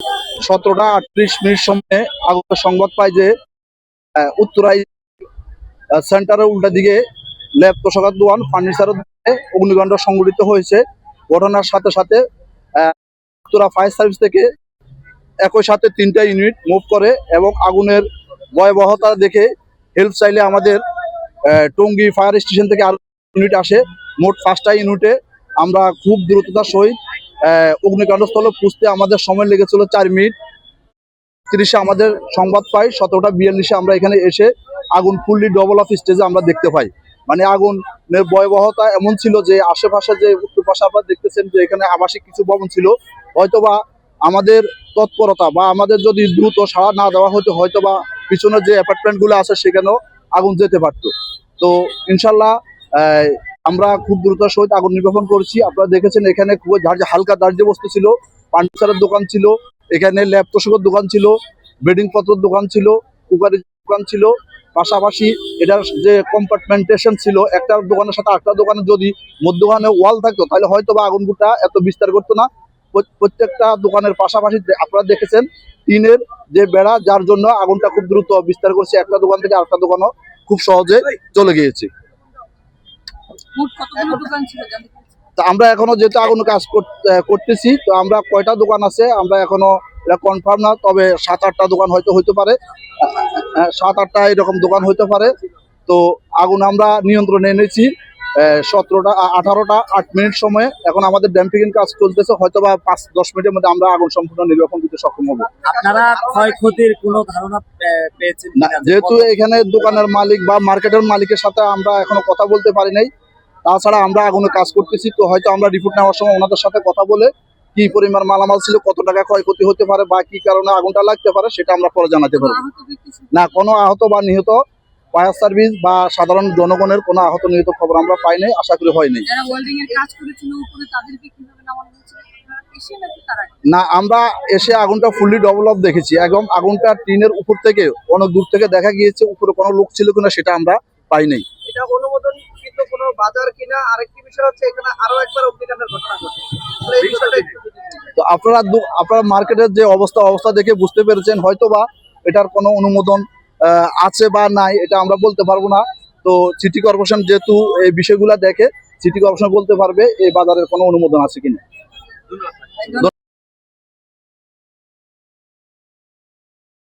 17:38 সময়ে আগত সংবাদ পাই যে উত্তরাই সেন্টারের উল্টা দিকে ল্যাব তোষাকার দোকান ফার্নিচারের দোকানে অগ্নিকাণ্ড সংঘটিত হয়েছে। ঘটনার সাথে সাথে উত্তরা ফায়ার সার্ভিস থেকে একই সাথে 3টা ইউনিট মুভ করে এবং আগুনের ভয়াবহতা দেখে হেল্প চাইলে আমাদের টঙ্গী ফায়ার স্টেশন থেকে আরো ইউনিট আসে। মোট 5টা ইউনিটে আমরা খুব দ্রুততার সহিত অগ্নিকাণ্ডস্থলে পুষতে আমাদের সময় লেগেছিল 4 মিনিট। 30-এ আমাদের সংবাদ পাই, 17:42-এ আমরা এখানে এসে আগুন ফুললি ডবল অফ স্টেজে আমরা দেখতে পাই। মানে আগুনের ভয়াবহতা এমন ছিল যে আশেপাশে যে উত্তর পাশে আপনারা দেখতেছেন যে এখানে আবাসিক কিছু ভবন ছিল, হয়তোবা আমাদের তৎপরতা বা আমাদের যদি দ্রুত সাড়া না দেওয়া হতো হয়তোবা পিছনে যে অ্যাপার্টমেন্টগুলো আছে সেখানেও আগুন যেতে পারত। তো ইনশাল্লাহ আমরা খুব দ্রুত সহিত আগুন নির্বাপন করেছি। আপনারা দেখেছেন এখানে খুব হালকা দাহ্য বস্তু ছিল, ফার্নিচারের দোকান ছিল, এখানে ল্যাব তোষকের দোকান ছিল, বেডিং পত্রের দোকান ছিল, কুকারের দোকান ছিল। পাশাপাশি এটার যে কম্পার্টমেন্টেশন ছিল, একটা দোকানের সাথে আরেকটা দোকানে যদি মধ্যখানে ওয়াল থাকতো তাহলে হয়তো বা আগুনটা এত বিস্তার করতো না। প্রত্যেকটা দোকানের পাশাপাশি আপনারা দেখেছেন টিনের যে বেড়া, যার জন্য আগুনটা খুব দ্রুত বিস্তার করছে, একটা দোকান থেকে আরেকটা দোকানও খুব সহজে চলে গিয়েছে। তা আমরা এখনো যেহেতু আগুন কাজ করতেছি, তো আমরা কয়টা দোকান আছে আমরা এখনো এটা কনফার্ম না, তবে 7-8টা দোকান হয়তো হইতে পারে, 7-8টা এরকম দোকান হইতে পারে। তো আগুন আমরা নিয়ন্ত্রণে এনেছি 18:08 সময়ে। এখন আমাদের ড্যাম্পিং কাজ চলতেছে, হয়তো বা 5-10 মিনিটের মধ্যে আমরা আগুন সম্পূর্ণ নির্বাপন দিতে সক্ষম হবো। আপনারা ক্ষয়ক্ষতির কোনো ধারণা পেয়েছেন না, যেহেতু এখানে দোকানের মালিক বা মার্কেটের মালিকের সাথে আমরা এখনো কথা বলতে পারি নাই, তাছাড়া আমরা আগুনে কাজ করতেছি, তো হয়তো আমরা রিপোর্ট নেওয়ার সময় ওনাদের সাথে কথা বলে কি পরিমাণ মালামাল ছিল, কত টাকা ক্ষয়ক্ষতি হতে পারে বা কি কারণে আগুনটা লাগতে পারে সেটা আমরা পরে জানাতে পারবো। না, কোনো আহত বা নিহত ফায়ার সার্ভিস বা সাধারণ জনগণের কোনো আহত নিহত খবর আমরা পাই নাই, আশা করি হয়নি। না, আমরা এসে আগুনটা ফুললি ডবল অফ দেখেছি এবং আগুনটা টিনের উপর থেকে অনেক দূর থেকে দেখা গিয়েছে, উপরে কোনো লোক ছিল কিনা সেটা আমরা পাই নাই। এটা অনুমোদন কিন্তু কোনো বাজার কিনা। আরেকটি বিষয় হচ্ছে এখানে আরো একবার অগ্নিকাণ্ডের ঘটনা ঘটে। তো আপনারা মার্কেটের যে অবস্থা দেখে বুঝতে পেরেছেন হয়তোবা এটার কোনো অনুমোদন আছে বা নাই এটা আমরা বলতে পারবো না। তো সিটি কর্পোরেশন যেহেতু এই বিষয়গুলো দেখে, সিটি কর্পোরেশন বলতে পারবে এই বাজারের কোনো অনুমোদন আছে কিনা।